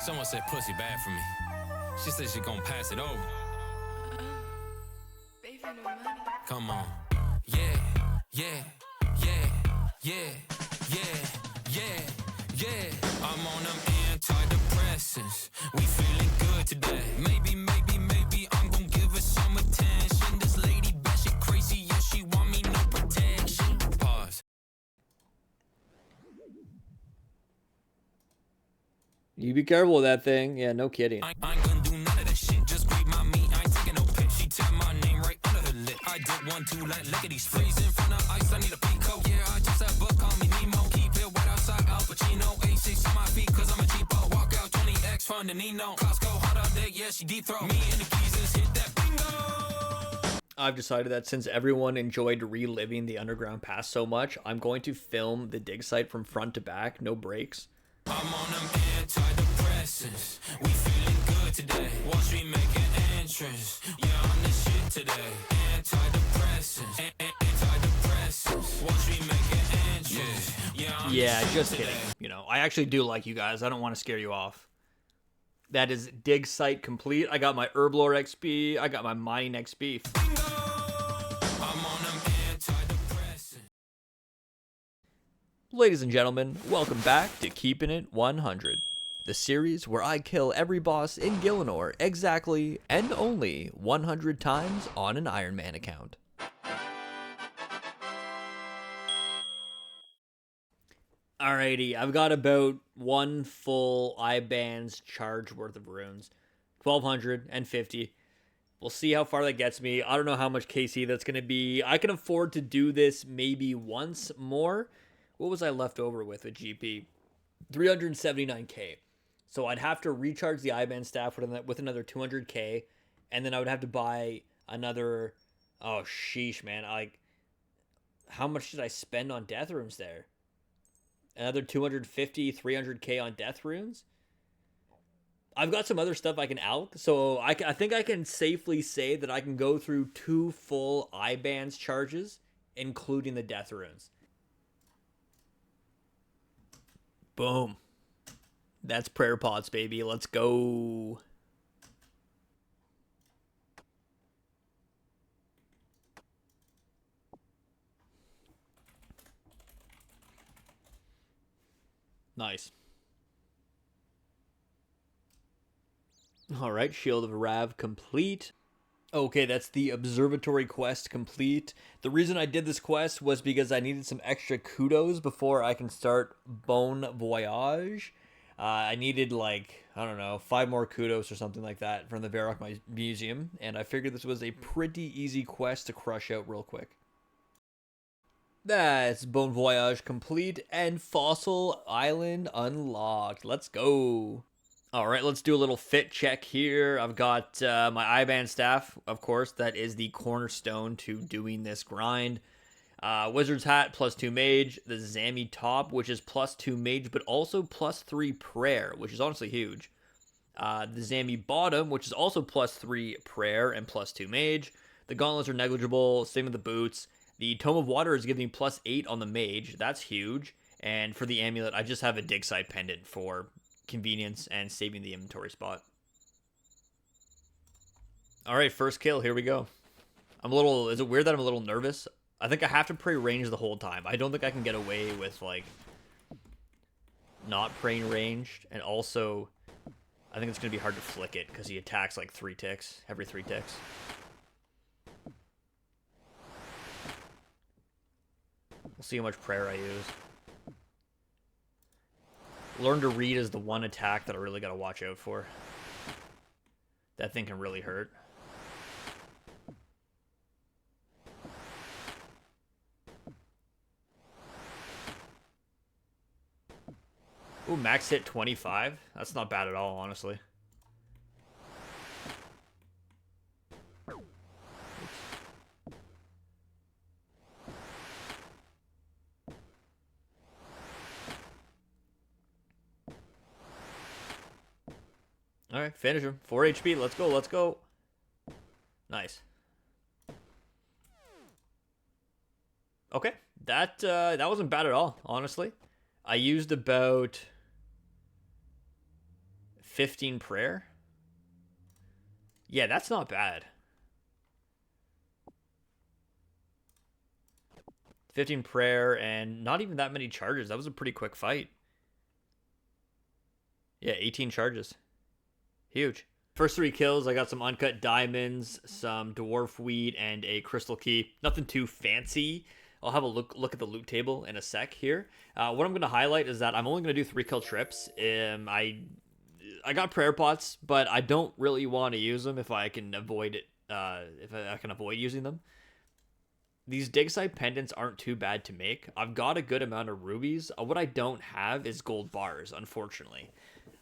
Someone said pussy bad for me. She said she gon' pass it over. Baby, no money. Come on. Yeah, yeah, yeah, yeah, yeah, yeah, yeah. I'm on them antidepressants. We feeling good today. Maybe I'm gon' give her some attention. This lady batshit crazy, yeah, she want me no protection. Pause. You be careful with that thing. Yeah, no kidding. I ain't gonna do none of that shit. Just grab my meat. I ain't taking no pic. She tell my name right under her lip. I did 1, 2, like look at these flips. In front of ice, I need a pico. Yeah, I just have book, call me Nemo. Keep it wet outside, Al Pacino. A6 on my feet, cause I'm a cheapo. Walk out 20X, fun to Nino. Costco, hot out there, yeah, she deep throw. Me and the keys just hit that bingo. I've decided that since everyone enjoyed reliving the underground pass so much, I'm going to film the dig site from front to back, no breaks. I'm on them antidepressants. We feeling good today. Watch me make an entrance. Yeah, I'm the shit today. Antidepressants. Antidepressants. Watch me make an entrance. Yeah, I'm Yeah, the shit just today. kidding. You know, I actually do like you guys. I don't want to scare you off. That is dig site complete. I got my Herblore XP. I got my mining XP. I'm on them antidepressants. Ladies and gentlemen, welcome back to Keepin It 100, the series where I kill every boss in Gillinor exactly and only 100 times on an Ironman account. Alrighty, I've got about one full I-Band's charge worth of runes. 1,250. We'll see how far that gets me. I don't know how much KC that's going to be. I can afford to do this maybe once more. What was I left over with GP? 379k. So I'd have to recharge the I-Band staff with another 200k. And then I would have to buy another... Oh, sheesh, man. How much did I spend on death runes there? Another 250, 300k on death runes? I've got some other stuff I can alch, so I think I can safely say that I can go through 2 full I-Bands charges, including the death runes. Boom. That's prayer pots, baby. Let's go. Nice. All right, Shield of Rav complete. Okay, that's the observatory quest complete. The reason I did this quest was because I needed some extra kudos before I can start Bon Voyage. I needed, like, I don't know, 5 more kudos or something like that from the Varrock Museum, and I figured this was a pretty easy quest to crush out real quick. That's Bon Voyage complete and Fossil Island unlocked. Let's go. All right, let's do a little fit check here. I've got my I-Band staff, of course. That is the cornerstone to doing this grind. Wizard's Hat, +2 Mage. The Zammy Top, which is +2 Mage, but also +3 Prayer, which is honestly huge. The Zammy Bottom, which is also +3 Prayer and +2 Mage. The Gauntlets are negligible. Same with the Boots. The Tome of Water is giving me +8 on the Mage. That's huge. And for the Amulet, I just have a Dig Site Pendant for convenience and saving the inventory spot. All right, first kill. Here we go. Is it weird that I'm a little nervous? I think I have to pray range the whole time. I don't think I can get away with, like, not praying ranged. And also, I think it's going to be hard to flick it because he attacks, like, 3 ticks. Every 3 ticks. We'll see how much prayer I use. Learn to Read is the one attack that I really got to watch out for. That thing can really hurt. Ooh, max hit 25. That's not bad at all, honestly. All right, finish him. 4 HP. Let's go. Let's go. Nice. Okay, that wasn't bad at all, honestly. I used about 15 prayer. Yeah, that's not bad. 15 prayer and not even that many charges. That was a pretty quick fight. Yeah, 18 charges. Huge. First 3 kills, I got some uncut diamonds, some dwarf wheat, and a crystal key. Nothing too fancy. I'll have a look at the loot table in a sec here. What I'm going to highlight is that I'm only going to do 3 kill trips. I got prayer pots, but I don't really want to use them if I can avoid it. If I can avoid using them. These dig site pendants aren't too bad to make. I've got a good amount of rubies. What I don't have is gold bars, unfortunately.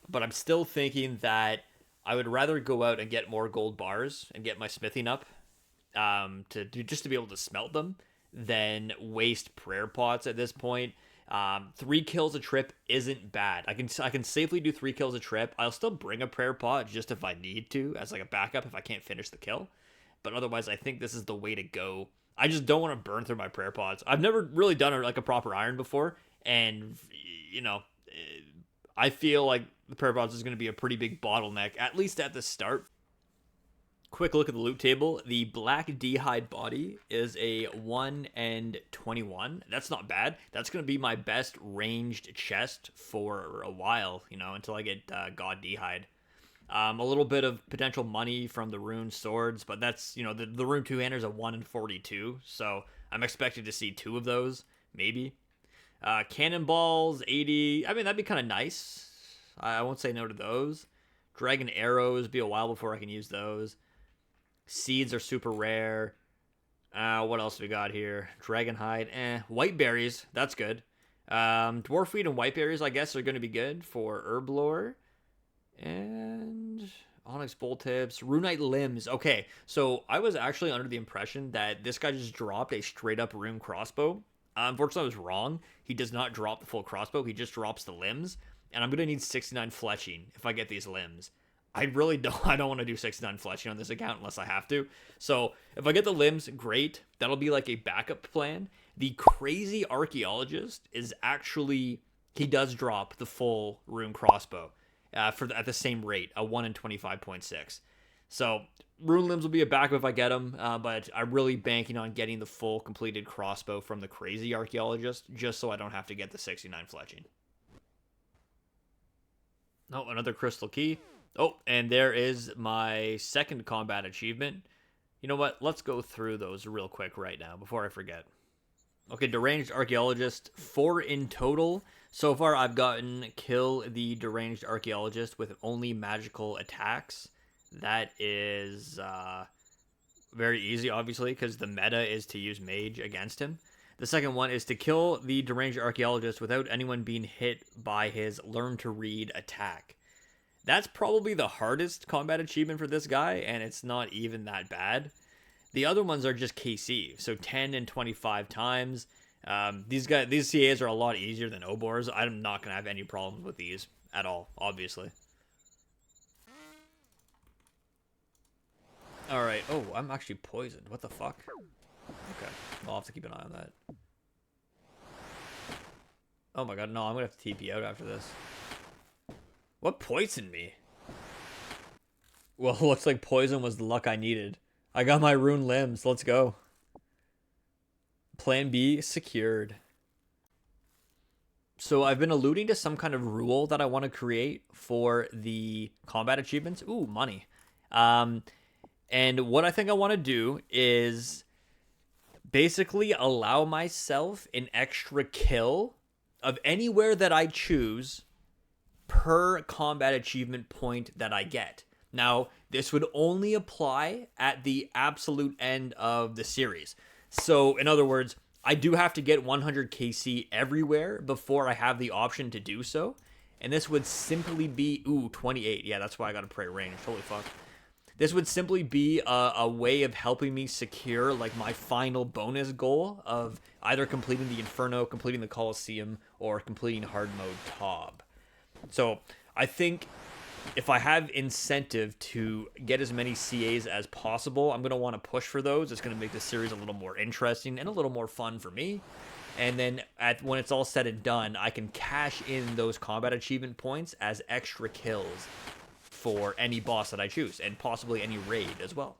But I'm still thinking that I would rather go out and get more gold bars and get my smithing up just to be able to smelt them than waste prayer pots at this point. 3 kills a trip isn't bad. I can safely do 3 kills a trip. I'll still bring a prayer pot just if I need to as like a backup if I can't finish the kill. But otherwise, I think this is the way to go. I just don't want to burn through my prayer pots. I've never really done like a proper iron before, and I feel like the prayer pots is going to be a pretty big bottleneck, at least at the start. Quick look at the loot table. The black d'hide body is a 1 and 21. That's not bad. That's going to be my best ranged chest for a while, until I get God d'hide. A little bit of potential money from the rune swords, but that's, the rune two-handers a 1 and 42, so I'm expected to see 2 of those, maybe. Cannonballs, 80. I mean, that'd be kind of nice. I won't say no to those. Dragon arrows, be a while before I can use those. Seeds are super rare. What else we got here? Dragon hide, White berries, that's good. Dwarf wheat and white berries, I guess, are going to be good for herb lore. And onyx bolt tips, runite limbs. Okay, so I was actually under the impression that this guy just dropped a straight up rune crossbow. Unfortunately, I was wrong. He does not drop the full crossbow. He just drops the limbs. And I'm going to need 69 fletching if I get these limbs. I don't want to do 69 fletching on this account unless I have to. So if I get the limbs, great. That'll be like a backup plan. The crazy archaeologist is actually, he does drop the full rune crossbow at the same rate, a 1 in 25.6. So rune limbs will be a backup if I get them, but I'm really banking on getting the full completed crossbow from the crazy archaeologist just so I don't have to get the 69 fletching. Oh, another crystal key. Oh, and there is my second combat achievement. You know what? Let's go through those real quick right now before I forget. Okay, deranged archaeologist, 4 in total. So far, I've gotten kill the deranged archaeologist with only magical attacks. That is very easy, obviously, because the meta is to use mage against him. The second one is to kill the deranged archaeologist without anyone being hit by his learn to read attack. That's probably the hardest combat achievement for this guy, and it's not even that bad. The other ones are just KC, so 10 and 25 times. These CAs are a lot easier than Obors. I'm not going to have any problems with these at all, obviously. Alright, oh, I'm actually poisoned. What the fuck? Okay, I'll have to keep an eye on that. Oh my god, no, I'm going to have to TP out after this. What poisoned me? Well, looks like poison was the luck I needed. I got my rune limbs. Let's go. Plan B secured. So I've been alluding to some kind of rule that I want to create for the combat achievements. Ooh, money. And what I think I want to do is basically allow myself an extra kill of anywhere that I choose per combat achievement point that I get. Now, this would only apply at the absolute end of the series. So, in other words, I do have to get 100 KC everywhere before I have the option to do so. And this would simply be, 28. Yeah, that's why I got to pray range. Holy fuck. This would simply be a way of helping me secure like my final bonus goal of either completing the Inferno, completing the Colosseum, or completing hard mode Tob. So I think if I have incentive to get as many CAs as possible, I'm going to want to push for those. It's going to make the series a little more interesting and a little more fun for me. And then when it's all said and done, I can cash in those combat achievement points as extra kills for any boss that I choose, and possibly any raid as well.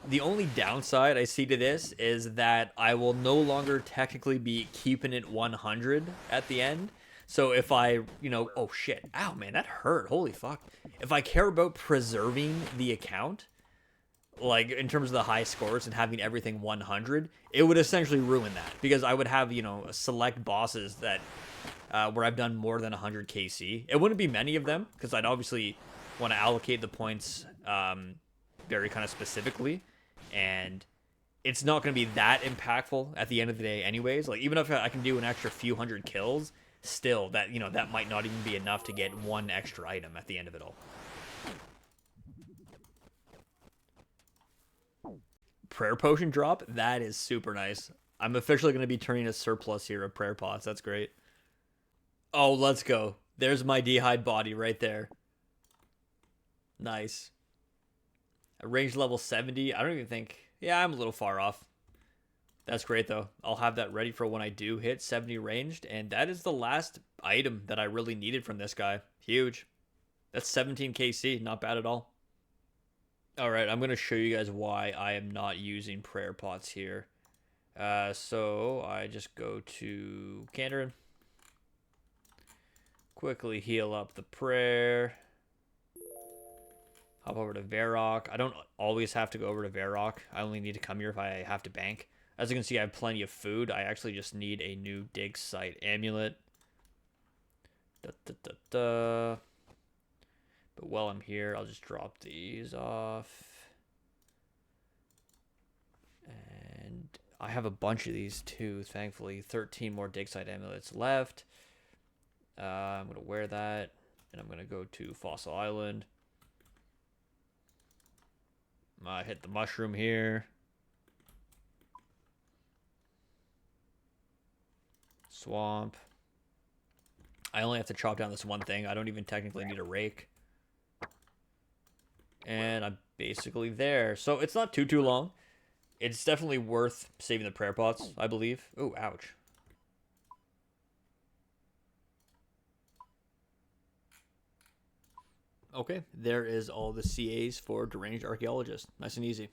The only downside I see to this is that I will no longer technically be keeping it 100 at the end. So if I, oh shit, ow man, that hurt, holy fuck. If I care about preserving the account, like in terms of the high scores and having everything 100, it would essentially ruin that, because I would have, select bosses that, where I've done more than 100 KC. It wouldn't be many of them, because I'd obviously want to allocate the points very kind of specifically. And it's not going to be that impactful at the end of the day anyways. Like, even if I can do an extra few hundred kills, still, that that might not even be enough to get one extra item at the end of it all. Prayer potion drop, that is super nice. I'm officially going to be turning a surplus here of prayer pots. That's great. Oh, let's go. There's my dehyde body right there. Nice. Range level 70. I don't even think... Yeah, I'm a little far off. That's great, though. I'll have that ready for when I do hit 70 ranged. And that is the last item that I really needed from this guy. Huge. That's 17 KC. Not bad at all. Alright, I'm going to show you guys why I am not using prayer pots here. So, I just go to Kandarin. Quickly heal up the prayer. Hop over to Varrock. I don't always have to go over to Varrock. I only need to come here if I have to bank. As you can see, I have plenty of food. I actually just need a new dig site amulet. But while I'm here, I'll just drop these off. And I have a bunch of these too, thankfully. 13 more dig site amulets left. I'm going to wear that. And I'm going to go to Fossil Island. I hit the mushroom here. Swamp. I only have to chop down this one thing. I don't even technically need a rake. And I'm basically there. So it's not too long. It's definitely worth saving the prayer pots, I believe. Oh, ouch. Okay, there is all the CAs for Deranged Archaeologist. Nice and easy.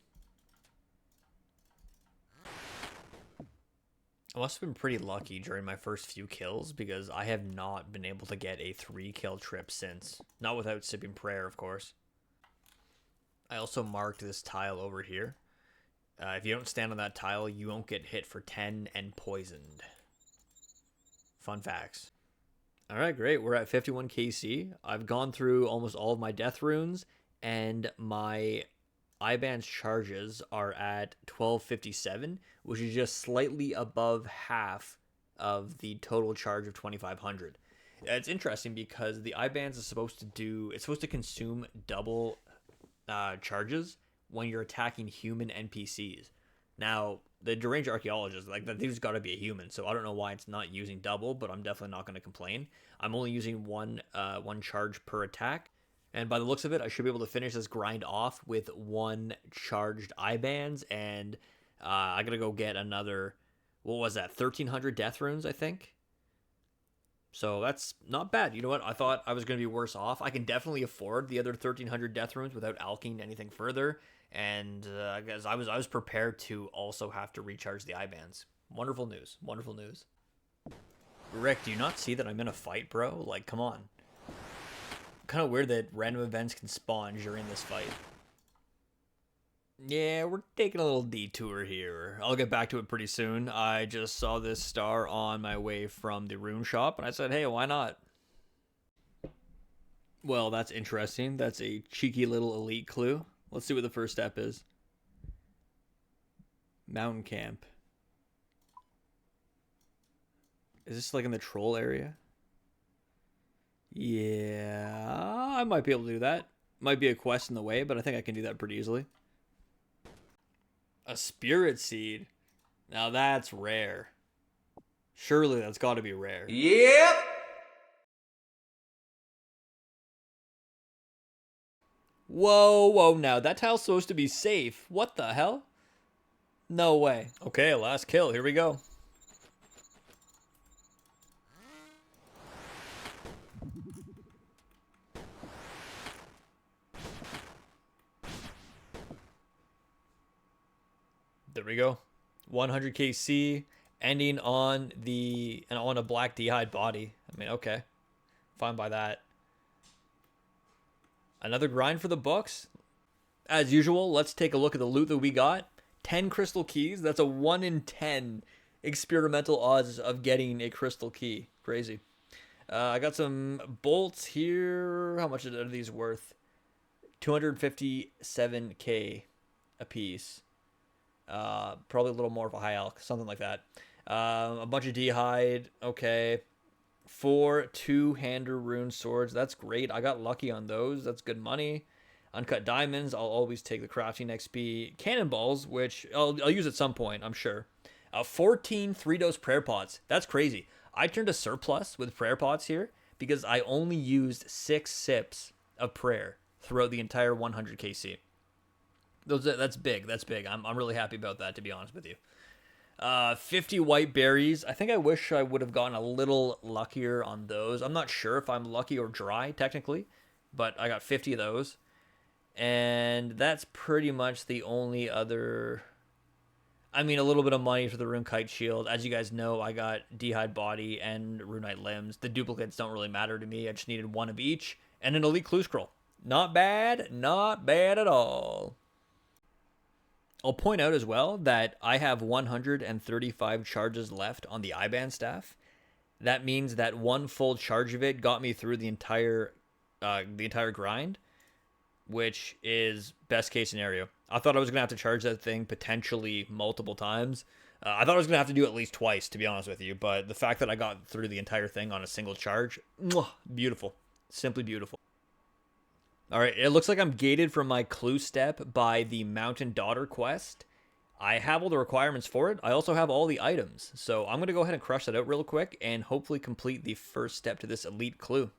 I must have been pretty lucky during my first few kills, because I have not been able to get a 3-kill trip since. Not without sipping prayer, of course. I also marked this tile over here. If you don't stand on that tile, you won't get hit for 10 and poisoned. Fun facts. Alright, great. We're at 51 KC. I've gone through almost all of my death runes, and my IBAN's charges are at 1257, which is just slightly above half of the total charge of 2500. It's interesting because the IBAN's is supposed to consume double charges when you're attacking human NPCs. Now, the Deranged Archaeologist, like, that dude's got to be a human, so I don't know why it's not using double, but I'm definitely not going to complain. I'm only using one charge per attack, and by the looks of it, I should be able to finish this grind off with one charged IBANs, and I gotta go get another, what was that, 1300 death runes, I think? So that's not bad. You know what? I thought I was going to be worse off. I can definitely afford the other 1300 death runes without alking anything further. And I guess I was prepared to also have to recharge the IBANs. Wonderful news. Wonderful news. Rick, do you not see that I'm in a fight, bro? Like, come on. Kind of weird that random events can spawn during this fight. Yeah, we're taking a little detour here. I'll get back to it pretty soon. I just saw this star on my way from the rune shop, and I said, hey, why not? Well, that's interesting. That's a cheeky little elite clue. Let's see what the first step is. Mountain camp. Is this like in the troll area? Yeah, I might be able to do that. Might be a quest in the way, but I think I can do that pretty easily. A spirit seed. Now that's rare. Surely that's got to be rare. Yep. Whoa, now that tile's supposed to be safe. What the hell? No way. Okay, last kill. Here we go. There we go. 100 KC, ending on a black d'hide body. I mean, okay, fine by that. Another grind for the books. As usual, let's take a look at the loot that we got. 10 crystal keys. That's a 1 in 10 experimental odds of getting a crystal key. Crazy. I got some bolts here. How much are these worth? 257k a piece. Probably a little more of a high elk, something like that. A bunch of d'hide. Okay. 4 two-hander rune swords. That's great. I got lucky on those. That's good money. Uncut diamonds. I'll always take the crafting XP. Cannonballs, which I'll use at some point, I'm sure. 14 3-dose prayer pots. That's crazy. I turned a surplus with prayer pots here because I only used 6 sips of prayer throughout the entire 100 KC. That's big. That's big. I'm really happy about that, to be honest with you. 50 white berries. I think I wish I would have gotten a little luckier on those. I'm not sure if I'm lucky or dry, technically, but I got 50 of those. And that's pretty much the only other... I mean, a little bit of money for the Rune Kite Shield. As you guys know, I got d'hide body and Runite limbs. The duplicates don't really matter to me. I just needed 1 of each. And an elite clue scroll. Not bad. Not bad at all. I'll point out as well that I have 135 charges left on the IBAN staff. That means that 1 full charge of it got me through the entire grind, which is best case scenario. I thought I was going to have to charge that thing potentially multiple times. I thought I was going to have to do it at least twice, to be honest with you. But the fact that I got through the entire thing on a single charge, beautiful. Simply beautiful. All right, it looks like I'm gated from my clue step by the Mountain Daughter quest. I have all the requirements for it. I also have all the items. So I'm going to go ahead and crush that out real quick and hopefully complete the first step to this elite clue.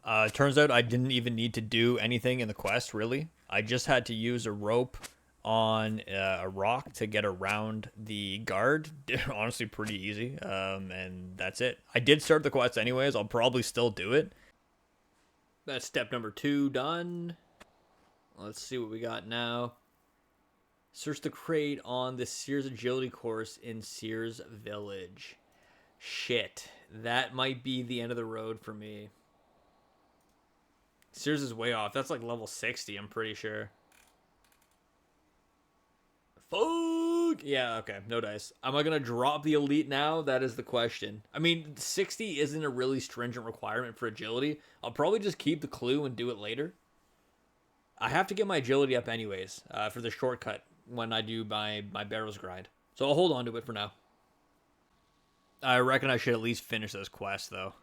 It turns out I didn't even need to do anything in the quest, really. I just had to use a rope on a rock to get around the guard. Honestly, pretty easy. And that's it. I did start the quest anyways. I'll probably still do it. That's step number 2 done. Let's see what we got now. Search the crate on the Sears Agility course in Sears Village. Shit. That might be the end of the road for me. Sears is way off. That's like level 60, I'm pretty sure. Fuck! Yeah, okay. No dice. Am I going to drop the elite now? That is the question. I mean, 60 isn't a really stringent requirement for agility. I'll probably just keep the clue and do it later. I have to get my agility up anyways for the shortcut when I do my barrels grind. So I'll hold on to it for now. I reckon I should at least finish this quest, though.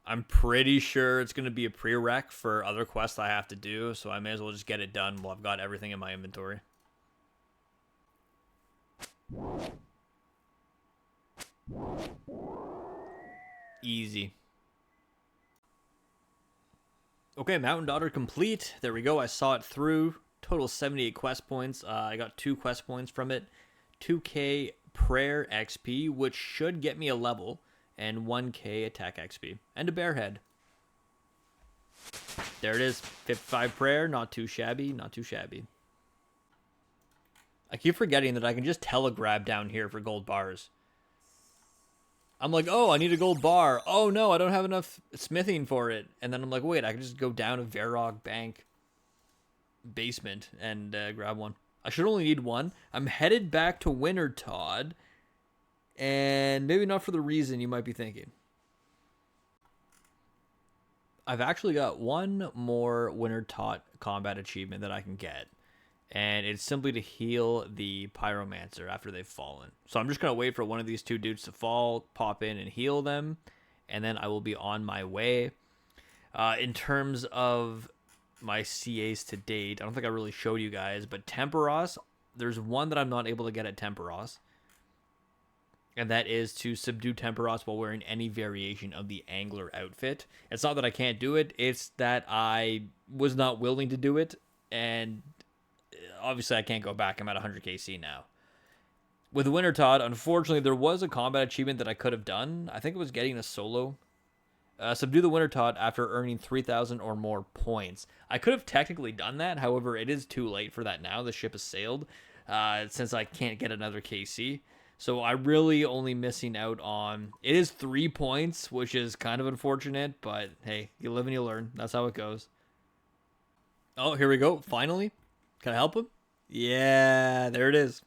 I'm pretty sure it's going to be a prereq for other quests I have to do, so I may as well just get it done while I've got everything in my inventory. Easy. Okay, Mountain Daughter complete. There we go. I saw it through. Total 78 quest points. I got 2 quest points from it. 2k prayer XP, which should get me a level, and 1k attack XP, and a bear head. There it is. 55 prayer. Not too shabby. Not too shabby. I keep forgetting that I can just telegrab down here for gold bars. I'm like, oh, I need a gold bar. Oh, no, I don't have enough smithing for it. And then I'm like, wait, I can just go down to Varrock Bank basement and grab one. I should only need 1. I'm headed back to Wintertodd. And maybe not for the reason you might be thinking. I've actually got 1 more Wintertodd combat achievement that I can get. And it's simply to heal the Pyromancer after they've fallen. So I'm just going to wait for one of these 2 dudes to fall, pop in and heal them. And then I will be on my way. In terms of my CAs to date, I don't think I really showed you guys. But Temperos, there's one that I'm not able to get at Temperos. And that is to subdue Temperos while wearing any variation of the Angler outfit. It's not that I can't do it. It's that I was not willing to do it. And obviously I can't go back. I'm at 100 KC now. With Wintertodd, unfortunately, there was a combat achievement that I could have done. I think it was getting a solo. Subdue the Wintertodd after earning 3,000 or more points. I could have technically done that. However, it is too late for that now. The ship has sailed. since I can't get another KC. So I'm really only missing out on, it is 3 points, which is kind of unfortunate, but hey, you live and you learn. That's how it goes. Oh, here we go. Finally. Can I help him? Yeah, there it is.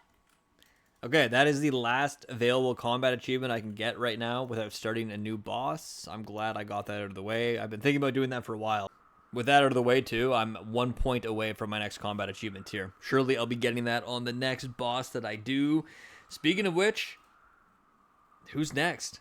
Okay, that is the last available combat achievement I can get right now without starting a new boss. I'm glad I got that out of the way. I've been thinking about doing that for a while. With that out of the way too, I'm 1 point away from my next combat achievement tier. Surely I'll be getting that on the next boss that I do. Speaking of which, who's next?